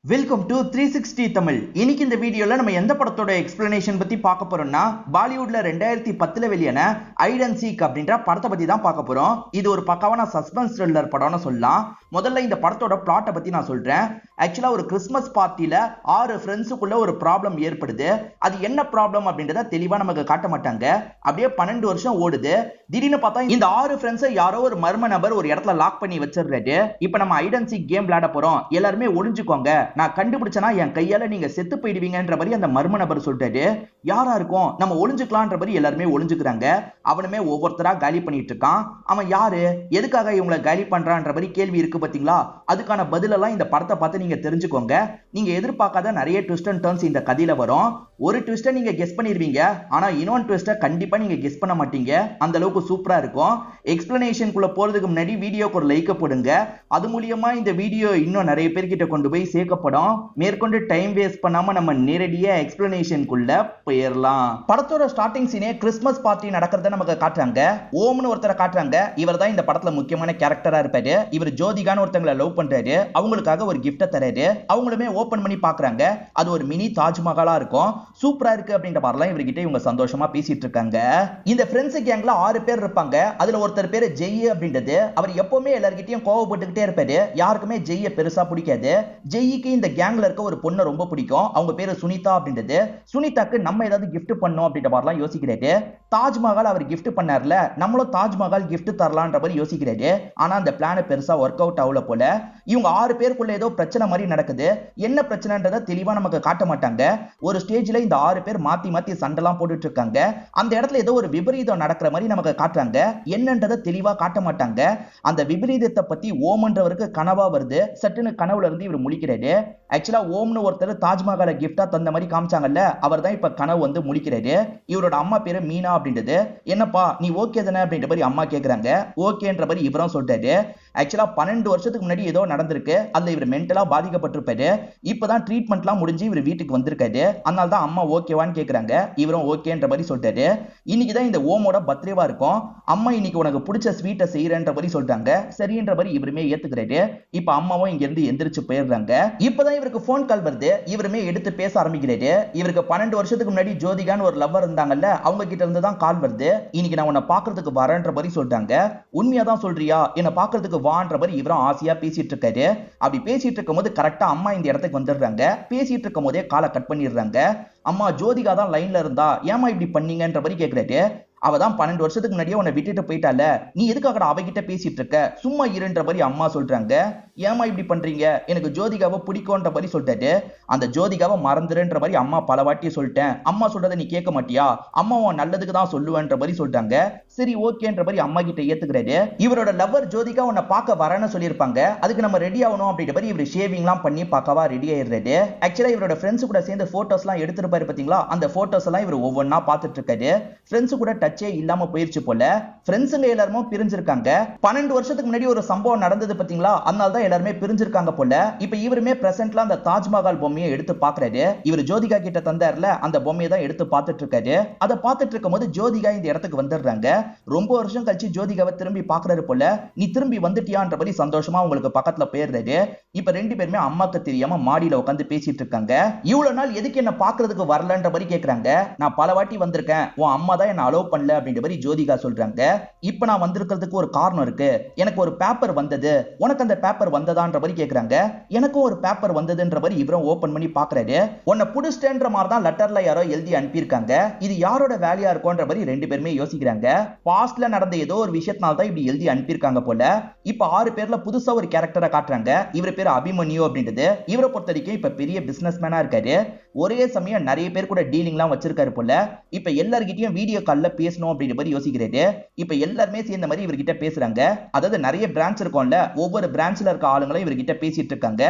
Welcome to 360 Tamil. இன்னைக்கு இந்த வீடியோல நம்ம எந்த படத்தோட எக்ஸ்பிளனேஷன் பத்தி பார்க்க போறோம்னா, பாலிவுட்ல 2010ல வெளியான ஹைட் அண்ட் சீக் அப்படின்ற படத்தை பத்தி தான் பார்க்க போறோம். இது ஒரு பக்காவான சஸ்பென்ஸ் த்ரில்லர் படம்னு சொல்லலாம். முதல்ல இந்த படத்தோட பிளாட்டை பத்தி நான் சொல்றேன். ஆக்சுவலா ஒரு கிறிஸ்மஸ் பார்ட்டில 6 ஃப்ரெண்ட்ஸுக்குள்ள ஒரு ப்ராப்ளம் ஏற்படுது. அது என்ன ப்ராப்ளம் அப்படின்றத தெளிவா நமக்கு காட்ட மாட்டாங்க. அப்படியே 12 வருஷம் ஓடுது. திடீர்னு பார்த்தா இந்த 6 ஃப்ரெண்ட்ஸை யாரோ ஒரு மர்ம நபர் ஒரு இடத்துல லாக் பண்ணி வச்சிடுறாரு. இப்போ நம்ம ஹைட் அண்ட் சீக் கேம் விளையாட போறோம், எல்லாருமே ஒளிஞ்சுக்கோங்க, நான் கண்டுபிடிச்சனா என் கையால நீங்க செத்து போயிடுவீங்கன்ற மாதிரி அந்த மர்ம நபர் சொல்லிட்டாரு. யாரா இருக்கும், நம்ம ஒளிஞ்சுக்கலாம்ன்ற மாதிரி எல்லாருமே ஒளிஞ்சுக்கிறாங்க. அவனுமே ஒவ்வொருத்தரா காலி பண்ணிட்டு இருக்கான். அவன் யாரு, எதுக்காக இவங்களை காலி பண்றான்ற மாதிரி கேள்வி இருக்கு பாத்தீங்களா? அதுக்கான பதில் எல்லாம் இந்த படத்தை பார்த்து நீங்க தெரிஞ்சுக்கோங்க. நீங்க எதிர்பார்க்காத நிறைய ட்விஸ்ட் அண்ட் டர்ன்ஸ் இந்த கதையில வரும். ஒரு ட்விஸ்ட்டை நீங்க கெஸ் பண்ணிருவீங்க, ஆனா இன்னொரு ட்விஸ்ட்டை கண்டிப்பா நீங்க கெஸ் பண்ண மாட்டீங்க. அந்த அளவுக்கு சூப்பரா இருக்கும். எக்ஸ்பிளனேஷனுக்குள்ள போறதுக்கு முன்னாடி வீடியோக்கு ஒரு லைக் போடுங்க. அது மூலியமா இந்த வீடியோ இன்னும் நிறைய பேர்கிட்ட கொண்டு போய் சேர்க்கப்படும். மேற்கொண்டு டைம் வேஸ்ட் பண்ணாம நம்ம நேரடியா எக்ஸ்பிளனேஷனுக்குள்ள போயிடலாம். படத்தோட ஸ்டார்டிங் சீனே கிறிஸ்மஸ் பார்ட்டி நடக்கிறத நமக்கு காட்டுறாங்க. ஓம்னு ஒருத்தரை காட்டுறாங்க. இவர் தான் இந்த படத்துல முக்கியமான கேரக்டரா இருப்பாரு. இவர் ஜோதிகான்னு ஒருத்தங்களை லவ் பண்றாரு. அவங்களுக்காக ஒரு கிஃப்ட தராரு. அவங்களுமே ஓபன் பண்ணி பாக்குறாங்க. அது ஒரு மினி தாஜ்மஹாலா இருக்கும். சூப்பரா இருக்கு அப்படின்ற மாதிரிலாம் இவர்கிட்ட இவங்க சந்தோஷமா பேசிட்டு இருக்காங்க. இந்த ஃப்ரெண்ட்ஸ் கேங்ல 6 பேர் இருப்பாங்க. அதுல ஒருத்தர் பேரு ஜெய் அப்படின்றது. அவர் எப்பவுமே எல்லார்கிட்டயும் கோவப்பட்டுக்கிட்டே இருப்பாரு. யாருக்குமே ஜெய்ய பெருசா பிடிக்காது. ஜெய்க்கு இந்த கேங்ல இருக்க ஒரு பொண்ணு ரொம்ப பிடிக்கும். அவங்க பேரு சுனிதா அப்படின்றது. சுனிதாக்கு நம்ம ஏதாவது கிஃப்ட் பண்ணோம் அப்படின்ற மாதிரிலாம் யோசிக்கிறாரு. தாஜ்மஹால் அவர் கிஃப்ட் பண்ணார்ல, நம்மளும் தாஜ்மஹால் கிஃப்ட் தரலான்ற மாதிரி யோசிக்கிறாரு. ஆனா அந்த பிளான் பெருசா ஒர்க் அவுட் ஆகல போல. இவங்க 6 பேருக்குள்ள ஏதோ பிரச்சனை மாதிரி நடக்குது. என்ன பிரச்சனைன்றதை தெளிவா நமக்கு காட்ட மாட்டாங்க. ஒரு ஸ்டேஜ்ல இந்த 6 பேர் மாத்தி மாத்தி சண்டைலாம் போட்டுட்டு இருக்காங்க. அந்த இடத்துல ஏதோ ஒரு விபரீதம் நடக்கிற மாதிரி நமக்கு காட்டுறாங்க. என்னன்றதை தெளிவா காட்ட மாட்டாங்க. அந்த விபரீதத்தை பத்தி ஓம்ன்றவருக்கு கனவா வருது. சட்டுன்னு கனவுல இருந்து இவர் முழிக்கிறாரு. ஆக்சுவலா ஓம்னு ஒருத்தர் தாஜ்மஹாலை கிஃப்டா தந்த மாதிரி காமிச்சாங்கல்ல, அவர் தான் இப்ப கனவு வந்து முழிக்கிறாரு. இவரோட அம்மா பேரு மீனா அப்படின்றது. என்னப்பா நீ ஓகே தானே அப்படின்ற மாதிரி அம்மா கேக்குறாங்க. ஓகேன்ற மாதிரி இவரும் சொல்லிட்டாரு. ஆக்சுவலா 12 வருஷத்துக்கு முன்னாடி ஏதோ நடந்திருக்கு. அதுல இவர் மென்டலா பாதிக்கப்பட்டிருப்பாரு. இப்பதான் ட்ரீட்மெண்ட்லாம் முடிஞ்சு இவர் வீட்டுக்கு வந்திருக்காரு. அதனால தான் அம்மா ஓகேவான்னு கேக்குறாங்க. இவரும் ஓகேன்ற மாதிரி சொல்லிட்டாரு. இன்னைக்கு தான் இந்த ஓமோட பர்த்டேவா இருக்கும். அம்மா இன்னைக்கு உனக்கு பிடிச்ச ஸ்வீட்டை செய்யறன்ற மாதிரி சொல்லிட்டாங்க. சரின்ற மாதிரி இவருமே ஏத்துக்கிறாரு. இப்ப அம்மாவும் இங்க இருந்து எந்திரிச்சு போயிடுறாங்க. இப்பதான் இவருக்கு போன் கால் வருது. இவருமே எடுத்து பேச ஆரம்பிக்கிறாரு. இவருக்கு 12 வருஷத்துக்கு முன்னாடி ஜோதிகான்னு ஒரு லவ்வர் இருந்தாங்கல்ல, அவங்க கிட்ட இருந்து தான் கால் வருது. இன்னைக்கு நான் உன்னை பாக்குறதுக்கு வரேன்ற மாதிரி சொல்றாங்க. உண்மையா தான் சொல்றியா, என்ன பாக்குறதுக்கு வான்ற மாதிரி இவரும் ஆசையா பேசிட்டு இருக்காரு. அப்படி பேசிட்டு இருக்கும் போது கரெக்டா அம்மா இந்த இடத்துக்கு வந்துடுறாங்க. பேசிட்டு இருக்கும் போதே காலை கட் பண்ணிடுறாங்க. அம்மா ஜோதிகா தான் லைன்ல இருந்தா, ஏமா இப்படி பண்ணீங்கன்ற மாதிரி கேக்குறாரு. அவ தான் 12 வருஷத்துக்கு முன்னாடியே உன்னை விட்டுட்டு போயிட்டால, நீ எதுக்காக அவகிட்ட பேசிட்டு இருக்க, சும்மா இருன்ற மாதிரி அம்மா சொல்றாங்க. ஏமா இப்படி பண்றீங்க, எனக்கு ஜோதிகாவை பிடிக்கும்ன்ற மாதிரி சொல்லிட்டாரு. அந்த ஜோதிகாவை மறந்துருன்ற மாதிரி அம்மா பல வாட்டி சொல்லிட்டேன், அம்மா சொல்றதை நீ கேட்க மாட்டியா, அம்மா உன் நல்லதுக்கு தான் சொல்லுவேன்ற மாதிரி சொல்றாங்க. சரி ஓகேன்ற மாதிரி அம்மா கிட்ட ஏத்துக்கிறாரு. இவரோட லவ்வர் ஜோதிகா உன்னை பார்க்க வரேன்னு சொல்லியிருப்பாங்க. அதுக்கு நம்ம ரெடி ஆகணும் அப்படின்ற மாதிரி இவர் ஷேவிங்லாம் பண்ணி பார்க்கவா ரெடி ஆயிடுறாரு. ஆக்சுவலா இவரோட ஃப்ரெண்ட்ஸ் கூட சேர்ந்து போட்டோஸ்லாம் எடுத்துருப்பாரு பாத்தீங்களா? அந்த போட்டோஸ் எல்லாம் இவர் ஒவ்வொன்னா பார்த்துட்டு இருக்காரு. ஃப்ரெண்ட்ஸ் கூட டச்சே இல்லாம போயிருச்சு போல. ஃப்ரெண்ட்ஸுங்க எல்லாரும் பிரிஞ்சிருக்காங்க. 12 வருஷத்துக்கு முன்னாடி ஒரு சம்பவம் நடந்தது பாத்தீங்களா? அதனால தான் எல்லாரும் பிரிஞ்சிருக்காங்க போல. இப்போ இவருமே பிரசன்ட்ல அந்த தாஜ்மஹால் பொம்மையை எடுத்து பார்க்கறாரு. இவர் ஜோதிகா கிட்ட தந்தார்ல, அந்த பொம்மையை தான் எடுத்து பார்த்துட்டு இருக்காரு. அதை பார்த்துட்டு இருக்கும்போது ஜோதிகா இந்த இடத்துக்கு வந்துடுறாங்க. ரொம்ப வருஷம் கழிச்சு ஜோதிகாவை திரும்பி பார்க்கறாரு போல. நீ திரும்பி வந்துட்டியான்ற மாதிரி சந்தோஷமா உங்களுக்கு பக்கத்துல போயிடுறாரு. இப்ப 2 பேருமே அம்மாக்கு தெரியாம மாடியில உட்காந்து பேசிட்டு இருக்காங்க. இவ்வளவு நாள் எதுக்கு என்ன பார்க்கிறதுக்கு வரலன்ற மாதிரி கேக்குறாங்க. நான் பல வாட்டி வந்திருக்கேன், உன் அம்மா தான் என்ன அலோவ் பண்ணல அப்படின்ற மாதிரி ஜோதிகா சொல்றாங்க. இப்ப நான் வந்திருக்கிறதுக்கு ஒரு காரணம் இருக்கு. எனக்கு ஒரு பேப்பர் வந்தது, உனக்கு அந்த பேப்பர் வந்ததான்ற மாதிரி கேக்குறாங்க. எனக்கும் ஒரு பேப்பர் வந்ததுன்ற மாதிரி இவரும் ஓபன் பண்ணி பாக்குறாரு. உன்னை புடிச்சிட்டேன்ற மாதிரி தான் லெட்டர்ல யாரோ எழுதி அனுப்பியிருக்காங்க. இது யாரோட வேலையா இருக்கும்ன்ற மாதிரி 2 பேருமே யோசிக்கிறாங்க. பாஸ்ட்ல நடந்த ஏதோ ஒரு விஷயத்தினால தான் இப்படி எழுதி அனுப்பியிருக்காங்க போல. இப்ப 6 பேர்ல புதுசா ஒரு கேரக்டரை காட்டுறாங்க. இவர் பேர் அபிமன்யு அப்படின்றது. இவரை பொறுத்த வரைக்கும் இப்ப பெரிய பிசினஸ் மேனா இருக்காரு. ஒரே சமயம் நிறைய பேர் கூட டீலிங்லாம் வச்சிருக்காரு போல. இப்ப எல்லார்கிட்டயும் வீடியோ கால்ல பேசணும் அப்படின்ற மாதிரி யோசிக்கிறாரு. இப்ப எல்லாருமே சேர்ந்த மாதிரி இவர்கிட்ட பேசுறாங்க. அதாவது நிறைய பிரான்ச் இருக்கும்ல, ஒவ்வொரு பிரான்ச்ல இருக்க ஆளுங்களும் இவர்கிட்ட பேசிட்டு இருக்காங்க.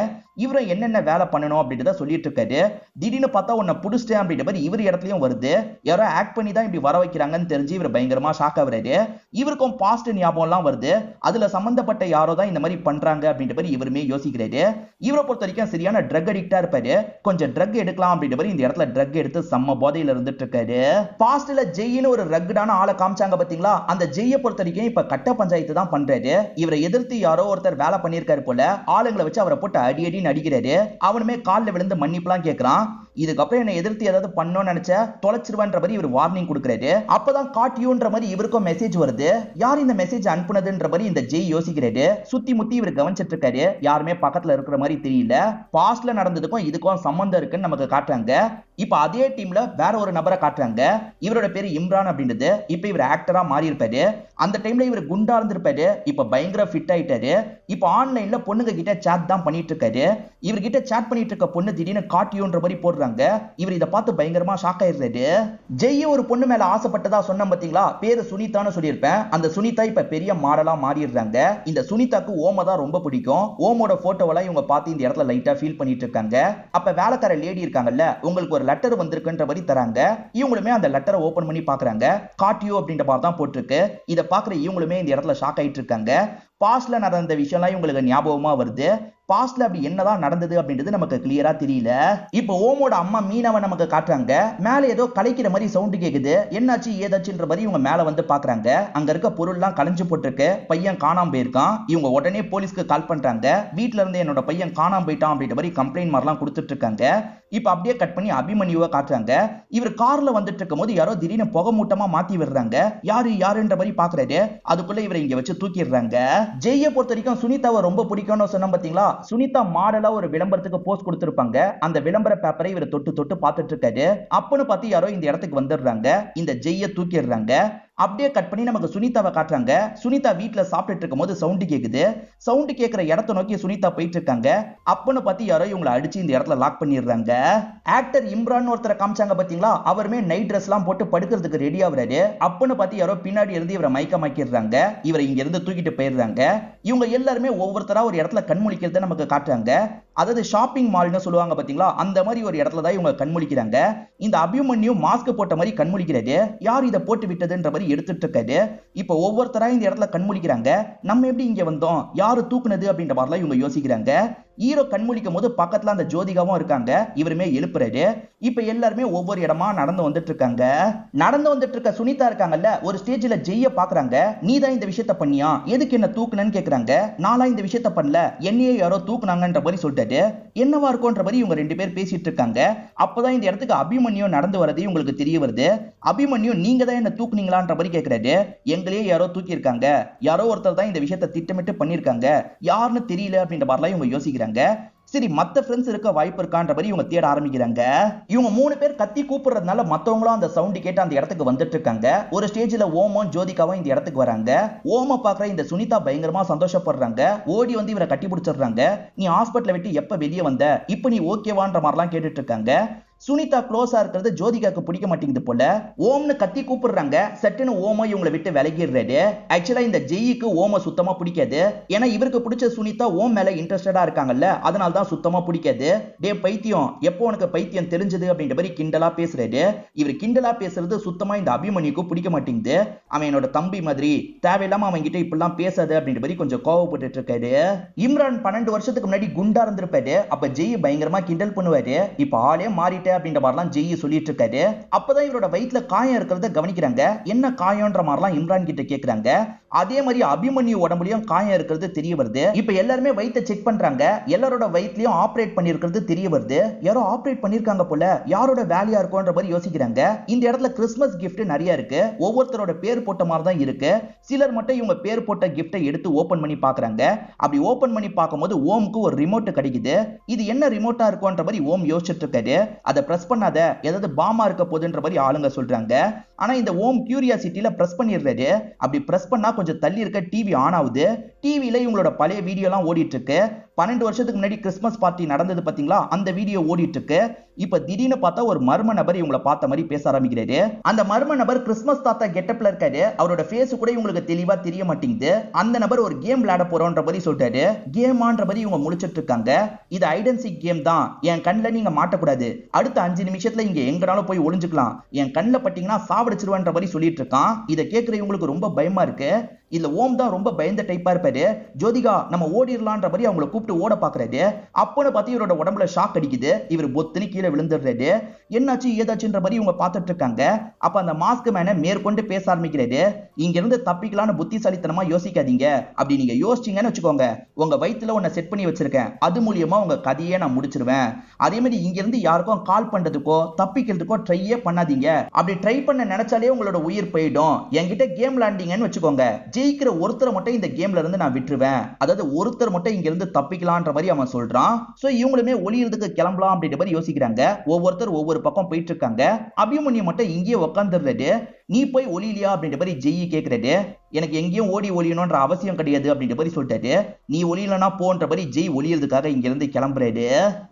இவரும் என்னென்ன வேலை பண்ணணும் அப்படின்றத சொல்லிட்டு இருக்காரு. திடீர்னு பார்த்தா உன்னை புடிச்சிட்டேன் அப்படின்ற மாதிரி இவர் இடத்துலயும் வருது. யாரோ ஆக்ட் பண்ணி தான் இப்படி வர வைக்கிறாங்கன்னு தெரிஞ்சு இவர் பயங்கரமா ஷாக் ஆகுறாரு. இவருக்கும் பாஸ்ட் ஞாபகம் எல்லாம் வருது. அதுல சம்பந்தப்பட்ட யாரோ தான் இந்த மாதிரி பண்றாங்க அப்படின்ற மாதிரி இவருமே யோசிக்கிறாரு. இவரை பொறுத்த வரைக்கும் சரியான ட்ரக் அடிக்டா இருப்பாரு. கொஞ்சம் ட்ரக் எடுக்கலாம் அப்படின்ற மாதிரி இந்த இடத்துல ட்ரக் எடுத்து செம்ம போதையில இருந்துட்டு இருக்காரு. பாஸ்ட்ல ஜெயின்னு ஒரு ட்ரக் ரக்கடான ஆளை காமிச்சாங்க பாத்தீங்களா, அந்த ஜெய்யை பொறுத்த வரைக்கும் இப்ப கட்ட பஞ்சாயத்து தான் பண்றாரு. இவரை எதிர்த்து யாரோ ஒருத்தர் வேலை பண்ணிருக்காரு போல, ஆளுங்களை வச்சு அவரை போட்டு அடி அடின்னு அடிக்கிறாரு. அவனுமே காலில் விழுந்து மன்னிப்புலாம் கேட்கறான். இதுக்கப்புறம் என்ன எதிர்த்து ஏதாவது பண்ணணும்னு நினைச்ச தொலைச்சிருவான்ற மாதிரி இவர் வார்னிங் கொடுக்குறாரு. அப்பதான் காட்டியோன்ற மாதிரி இவருக்கும் மெசேஜ் வருது. யார் இந்த மெசேஜ் அனுப்புனதுன்ற மாதிரி இந்த ஜெய் யோசிக்கிறாரு. சுத்தி முத்தி இவர் கவனிச்சிட்டு இருக்காரு. யாருமே பக்கத்துல இருக்கிற மாதிரி தெரியல. பாஸ்ட்ல நடந்ததுக்கும் இதுக்கும் சம்பந்தம் இருக்குன்னு நமக்கு காட்டுறாங்க. இப்ப அதே டீம்ல வேற ஒரு நபரை காட்டுறாங்க. இவரோட பேரு இம்ரான் அப்படின்றது. இப்ப இவர் ஆக்டரா மாறி இருப்பாரு. அந்த டைம்ல இவர் குண்டா இருந்திருப்பாரு. இப்ப பயங்கர ஃபிட் ஆயிட்டாரு. இப்ப ஆன்லைன்ல பொண்ணுங்க கிட்ட சாட் தான் பண்ணிட்டு இருக்காரு. இவர்கிட்ட சாட் பண்ணிட்டு இருக்க பொண்ணு திடீர்னு காட்டியோன்ற மாதிரி போடுறாங்க. இவர் இதை பார்த்து பயங்கரமா ஷாக் ஆயிடுறாரு. ஜெய் ஒரு பொண்ணு மேல ஆசைப்பட்டதா சொன்ன பாத்தீங்களா, பேரு சுனிதான்னு சொல்லியிருப்பேன். அந்த சுனிதா இப்ப பெரிய மாடலா மாறிடுறாங்க. இந்த சுனிதாக்கு ஓம தான் ரொம்ப பிடிக்கும். ஓமோட போட்டோவெல்லாம் இவங்க பார்த்து இந்த இடத்துல லைட்டா ஃபீல் பண்ணிட்டு இருக்காங்க. அப்ப வேலைக்கார லேடி இருக்காங்கல்ல, உங்களுக்கு ஒரு லெட்டர் வந்திருக்குன்ற மாதிரி தராங்க. இவங்களுமே அந்த லெட்டரை ஓபன் பண்ணி பாக்குறாங்க. காட்டியோ அப்படின்ற மாதிரி தான் போட்டிருக்கு. இதை பாக்குற இவங்களுமே இந்த இடத்துல ஷாக் ஆயிட்டு இருக்காங்க. பாஸ்ட்ல நடந்த விஷயம்லாம் இவங்களுக்கு ஞாபகமா வருது. பாஸ்ட்ல அப்படி என்னதான் நடந்தது அப்படின்றது நமக்கு கிளியரா தெரியல. இப்போ ஓமோட அம்மா மீனாவை நமக்கு காட்டுறாங்க. மேல ஏதோ கலைக்கிற மாதிரி சவுண்ட் கேக்குது. என்னாச்சு ஏதாச்சுன்ற மாதிரி இவங்க மேல வந்து பாக்குறாங்க. அங்க இருக்க பொருள்லாம் கலைஞ்சு போட்டிருக்கு. பையன் காணாம போயிருக்கான். இவங்க உடனே போலீஸ்க்கு கால் பண்றாங்க. வீட்டுல இருந்து என்னோட பையன் காணாம போயிட்டான் அப்படின்ற மாதிரி கம்ப்ளைண்ட் மாதிரிலாம் கொடுத்துட்டு இருக்காங்க. இப்ப அப்படியே கட் பண்ணி அபிமன்யுவை காட்டுறாங்க. இவர் கார்ல வந்துட்டு இருக்கும் போது யாரோ திடீர்னு புகை மூட்டமா மாத்தி விடுறாங்க. யாருன்ற மாதிரி பாக்குறாரு. அதுக்குள்ள இவரை இங்க வச்சு தூக்கிடுறாங்க. ஜெய்யை பொறுத்த வரைக்கும் சுனிதாவை ரொம்ப பிடிக்கும்னு சொன்ன பாத்தீங்களா, சுனிதா மாடலா ஒரு விளம்பரத்துக்கு போஸ்ட் கொடுத்திருப்பாங்க. அந்த விளம்பர பேப்பரை இவர் தொட்டு தொட்டு பார்த்துட்டு இருக்காரு. அப்பன்னு பார்த்து யாரோ இந்த இடத்துக்கு வந்துடுறாங்க. இந்த ஜெய்யை தூக்கிடுறாங்க. அப்படியே கட் பண்ணி நமக்கு சுனிதாவை காட்டுறாங்க. சுனிதா வீட்டுல சாப்பிட்டுட்டு இருக்கும் போது சவுண்ட் கேக்குது. சவுண்ட் கேட்கிற இடத்தை நோக்கி சுனிதா போயிட்டு இருக்காங்க. அப்பன்னு பார்த்து யாரோ இவங்களை அடிச்சு இந்த இடத்துல லாக் பண்ணிடுறாங்க. ஆக்டர் இம்ரான் ஒருத்தரை காமிச்சாங்க பாத்தீங்களா, அவருமே நைட் ட்ரெஸ் எல்லாம் போட்டு படுக்கிறதுக்கு ரெடி ஆகுறாரு. அப்பன்னு பார்த்து யாரோ பின்னாடி இருந்து இவரை மயக்கமாக்கிடுறாங்க. இவரை இங்க இருந்து தூக்கிட்டு போயிடுறாங்க. இவங்க எல்லாருமே ஒவ்வொருத்தரா ஒரு இடத்துல கண்முழிக்கிறத நமக்கு காட்டுறாங்க. அதாவது ஷாப்பிங் மால்னு சொல்லுவாங்க பாத்தீங்களா, அந்த மாதிரி ஒரு இடத்துல தான் இவங்க கண்முழிக்கிறாங்க. இந்த அபிமன்யு மாஸ்க் போட்ட மாதிரி கண்முழிக்கிறாரு. யார் இதை போட்டு விட்டதுன்ற மாதிரி எடுத்துட்டு இருக்காரு. இப்ப ஒவ்வொருத்தரா இந்த இடத்துல கண்முழிக்கிறாங்க. நம்ம எப்படி இங்க வந்தோம், யாரு தூக்குனது அப்படின்ற மாதிரிலாம் இவங்க யோசிக்கிறாங்க. ஹீரோ கண்முழிக்கும் போது பக்கத்துல அந்த ஜோதிகாவும் இருக்காங்க. இவருமே எழுப்புறாரு. இப்ப எல்லாருமே ஒவ்வொரு இடமா நடந்து வந்துட்டு இருக்காங்க. நடந்து வந்துட்டு இருக்க சுனிதா இருக்காங்கல்ல, ஒரு ஸ்டேஜ்ல ஜெய்ய பாக்குறாங்க. நீ தான் இந்த விஷயத்த பண்ணியா, எதுக்கு என்ன தூக்குனன்னு கேக்குறாங்க. நாளா இந்த விஷயத்த பண்ணல, என்னையே யாரோ தூக்குனாங்கன்ற மாதிரி சொல்லிட்டாரு. என்னவா இருக்கும்ன்ற மாதிரி இவங்க ரெண்டு பேர் பேசிட்டு இருக்காங்க. அப்பதான் இந்த இடத்துக்கு அபிமன்யு நடந்து வரது உங்களுக்கு தெரிய வருது. அபிமன்யு நீங்க தான் என்ன தூக்குனீங்களான்ற மாதிரி கேக்குறாரு. எங்களையே யாரோ தூக்கி இருக்காங்க, யாரோ ஒருத்தர் தான் இந்த விஷயத்த திட்டமிட்டு பண்ணிருக்காங்க, யாருன்னு தெரியல அப்படின்ற மாதிரிலாம் இவங்க யோசிக்கிறாங்க. சரி, மத்த ஃப்ரெண்ட்ஸ் இருக்க வாய்ப்பு இருக்கான்ற மாதிரி இவங்க தேட ஆரம்பிக்கிறாங்க. இவங்க 3 பேர் கத்தி கூப்பிடுறதுனால மத்தவங்களும் அந்த சவுண்ட் கேட்டு அந்த இடத்துக்கு வந்துட்டு இருக்காங்க. ஒரு ஸ்டேஜ்ல ஓமும் ஜோதிகாவும் இந்த இடத்துக்கு வராங்க. ஓம பாக்குற இந்த சுனிதா பயங்கரமா சந்தோஷப்படுறாங்க. ஓடி வந்து இவரை கட்டி பிடிச்சிடுறாங்க. நீ ஹாஸ்பிட்டலை விட்டு எப்ப வெளியே வந்த, இப்ப நீ ஓகேவான்ற மாதிரிலாம் கேட்டுட்டு இருக்காங்க. சுனிதா க்ளோஸா இருக்கிறது ஜோதிகாக்கு பிடிக்க மாட்டேங்குது போல. ஓம்னு கத்தி கூப்பிடுறாங்க. சட்டுன்னு ஓமோ இவங்களை விட்டு விலகிடுறாரு. ஆக்சுவலா இந்த ஜெய்க்கு ஓம சுத்தமா பிடிக்காது. ஏன்னா இவருக்கு பிடிச்ச சுனிதா ஓம் மேல இன்ட்ரெஸ்டடா இருக்காங்கல்ல, அதனால தான் சுத்தமா பிடிக்காது. டே பைத்தியம், எப்போ உனக்கு பைத்தியம் தெரிஞ்சது அப்படின்ற மாதிரி கிண்டலா பேசுறாரு. இவர் கிண்டலா பேசுறது சுத்தமா இந்த அபிமன்யுக்கு பிடிக்க மாட்டேங்குது. அவன் என்னோட தம்பி மாதிரி, தேவையில்லாம அவன் கிட்ட இப்படிலாம் பேசாது அப்படின்ற மாதிரி கொஞ்சம் கோவப்பட்டு இருக்காரு. இம்ரான் 12 வருஷத்துக்கு முன்னாடி குண்டா இருந்திருப்பாரு. அப்ப ஜெய் பயங்கரமா கிண்டல் பண்ணுவாரு. இப்ப ஆளே மாறிட்டு அப்படின்ற மாதிரிலாம் ஜெய் சொல்லிட்டு இருக்காரு. அப்பதான் இவரோட வயிற்றுல காயம் இருக்கிறத கவனிக்கிறாங்க. என்ன காயம்ன்ற மாதிரிலாம் இம்ரான் கிட்ட கேக்குறாங்க. அதே மாதிரி அபிமன்யு உடம்புலயும் காயம் இருக்கிறது தெரிய வருது. இப்ப எல்லாருமே வயிற்றை செக் பண்றாங்க. எல்லாரோட வயிற்றுலயும் ஆபரேட் பண்ணிருக்கிறது தெரிய வருது. யாரோ ஆபரேட் பண்ணிருக்காங்க போல, யாரோட வேலையா இருக்கும்ன்ற மாதிரி யோசிக்கிறாங்க. இந்த இடத்துல கிறிஸ்துமஸ் கிஃப்ட் நிறைய இருக்கு. ஒவ்வொருத்தரோட பேர் போட்ட மாதிரி தான் இருக்கு. சிலர் மட்டும் இவங்க பேர் போட்ட கிஃப்டை எடுத்து ஓபன் பண்ணி பாக்குறாங்க. அப்படி ஓபன் பண்ணி பார்க்கும்போது ஓமுக்கு ஒரு ரிமோட் கிடைக்குது. இது என்ன ரிமோட்டா இருக்கும்ன்ற மாதிரி ஓம் யோசிச்சுட்டு இருக்காரு. அதை பிரஸ் பண்ணாத, ஏதாவது பாமா இருக்க போதுன்ற மாதிரி ஆளுங்க சொல்றாங்க. ஆனா இந்த ஓம் கியூரியாசிட்டியில பிரஸ் பண்ணிடுறாரு. அப்படி பிரஸ் பண்ணா கொஞ்சம் தள்ளி இருக்க டிவி ஆன் ஆகுது. டிவில இவங்களோட பழைய வீடியோ எல்லாம் ஓடிட்டு இருக்கு. 12 வருஷத்துக்கு முன்னாடி கிறிஸ்துமஸ் பார்ட்டி நடந்தது பாத்தீங்களா, அந்த வீடியோ ஓடிட்டு இருக்கு. இப்ப திடீர்னு பார்த்தா ஒரு மர்ம நபர் இவங்களை பார்த்த மாதிரி பேச ஆரம்பிக்கிறாரு. அந்த மர்ம நபர் கிறிஸ்துமஸ் தாத்தா கெட்டப்ல இருக்காரு. அவரோட ஃபேஸ் கூட இவங்களுக்கு தெளிவா தெரிய மாட்டேங்குது. அந்த நபர் ஒரு கேம் விளையாட போறோன்ற மாதிரி சொல்லிட்டாரு. கேமான்ற மாதிரி இவங்க முடிச்சிட்டு இருக்காங்க. இது ஹைட் அண்ட் சீக் கேம் தான், என் கண்ணில் நீங்க மாட்டக்கூடாது, அடுத்த 5 நிமிஷத்துல இங்க எங்கனாலும் போய் ஒளிஞ்சுக்கலாம், என் கண்ணில் பட்டீங்கன்னா சாவடிச்சிருவான்ற மாதிரி சொல்லிட்டு இருக்கான். இதை கேட்கிற இவங்களுக்கு ரொம்ப பயமா இருக்கு. இல்ல ஓம் தான் ரொம்ப பயந்த டைப்பா இருப்பாரு. ஜோதிகா நம்ம ஓடிரலான்ற மாதிரி அவங்கள கூப்பிட்டு ஓட பாக்குறாரு. அப்பன்னு பார்த்து இவரோட உடம்புல ஷாக் அடிக்குது. இவர் பொத்துன்னு கீழே விழுந்துடுறாரு. என்னாச்சு ஏதாச்சுன்ற மாதிரி இவங்க பார்த்துட்டு இருக்காங்க. அப்ப அந்த மாஸ்க் மேன மேற்கொண்டு பேச ஆரம்பிக்கிறாரு. இங்க இருந்து தப்பிக்கலாம்னு புத்திசாலித்தனமா யோசிக்காதீங்க. அப்படி நீங்க யோசிச்சீங்கன்னு வச்சுக்கோங்க, உங்க வயித்துல ஒன்ன செட் பண்ணி வச்சிருக்கேன். அது மூலியமா உங்க கதையை நான் முடிச்சிருவேன். அதே மாதிரி இங்க இருந்து யாருக்கும் கால் பண்றதுக்கோ தப்பிக்கிறதுக்கோ ட்ரையே பண்ணாதீங்க. அப்படி ட்ரை பண்ண நினைச்சாலே உங்களோட உயிர் போயிடும். என்கிட்ட கேம் விளையாண்டீங்கன்னு வச்சுக்கோங்க, ஜெயிக்கிற ஒருத்தரை மட்டும் இந்த கேம்ல இருந்து நான் விட்டுருவேன். அதாவது ஒருத்தர் மட்டும் இங்க இருந்து தப்பிக்கலாம்ன்ற மாதிரி அவன் சொல்றான். சோ இவங்களுமே ஒளியிறதுக்கு கிளம்பலாம் அப்படின்ற மாதிரி யோசிக்கிறாங்க. ஒவ்வொருத்தர் ஒவ்வொரு பக்கம் போயிட்டு இருக்காங்க. அபிமன்யு மட்டும் இங்கேயே உட்காந்துடுறாரு. நீ போய் ஒளியிலியா அப்படின்ற மாதிரி ஜெயி கேட்கிறாரு. எனக்கு எங்கேயும் ஓடி ஒளியணும்ன்ற அவசியம் கிடையாது அப்படின்ற மாதிரி சொல்லிட்டாரு. நீ ஒளியலனா போன்ற மாதிரி ஜெய் ஒளியறதுக்காக இங்க இருந்து கிளம்புறாரு.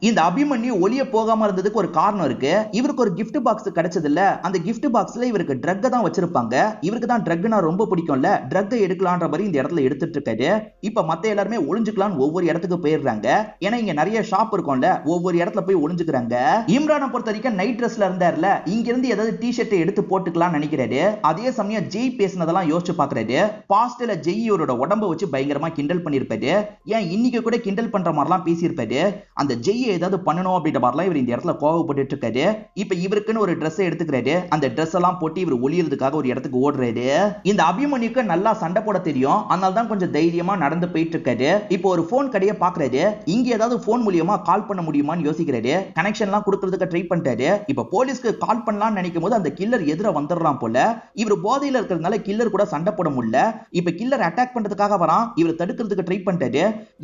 இந்த அபிமன்யு ஒளிய போகாம இருந்ததுக்கு ஒரு காரணம் இருக்கு. இவருக்கு ஒரு gift பாக்ஸ் கிடைச்சது இல்ல, அந்த gift பாக்ஸ்ல இவருக்கு ட்ரக் தான் வச்சிருப்பாங்க. இவருக்கு தான் ட்ரக்னா ரொம்ப பிடிக்கும்ல, ட்ரக் எடுக்கலாம்ன்ற மாதிரி இந்த இடத்துல எடுத்துட்டு இருக்காரு. இப்ப மத்த எல்லாருமே ஒளிஞ்சுக்கலாம் ஒவ்வொரு இடத்துக்கு போயிடுறாங்க. ஏன்னா இங்க நிறைய ஷாப் இருக்கும்ல, ஒவ்வொரு இடத்துல போய் ஒளிஞ்சுக்கிறாங்க. இம்ரானை பொறுத்த வரைக்கும் நைட் ட்ரெஸ்ல இருந்தார்ல, இங்க இருந்து ஏதாவது டி-ஷர்ட் எடுத்து போட்டுக்கலாம்னு நினைக்கிறாரு. அதே சமயம் ஜெய் பேசினதெல்லாம் யோசிச்சு பாக்குறாரு. பாஸ்ட்ல ஜெய்யோட உடம்ப வச்சு பயங்கரமா கிண்டல் பண்ணிருப்பாரு. ஏன் இன்னைக்கு கூட கிண்டல் பண்ற மாதிரிலாம் பேசியிருப்பாரு. அந்த ஜெய்யை ஏதாவது பண்ணணும் அப்படின்ற மாதிரிலாம் இவர் இந்த இடத்துல கோவப்பட்டு இருக்காரு. இப்ப இவருக்குன்னு ஒரு ட்ரெஸ் எடுத்துக்கிறாரு. அந்த ட்ரெஸ் எல்லாம் போட்டு இவர் ஒளியறதுக்காக ஒரு இடத்துக்கு ஓடுறாரு. இந்த அபிமன்யுக்கு நல்லா சண்டை போட தெரியும். அதனால தான் கொஞ்சம் தைரியமா நடந்து போயிட்டு இருக்காரு. இப்போ ஒரு போன் கடையை பாக்குறாரு. இங்க ஏதாவது போன் மூலியமா கால் பண்ண முடியுமான்னு யோசிக்கிறாரு. கனெக்ஷன் எல்லாம் கொடுக்கறதுக்கு ட்ரை பண்ணிட்டாரு. இப்ப போலீஸ்க்கு கால் பண்ணலாம்னு நினைக்கும் போது அந்த கில்லர் எதிர வந்துடுறான் போல. இவர் போதையில இருக்கிறதுனால கில்லர் கூட சண்டை போட முடியல. இப்ப கில்லர் அட்டாக் பண்றதுக்காக வரான். இவர் தடுக்கிறதுக்கு ட்ரை பண்ணிட்டாரு.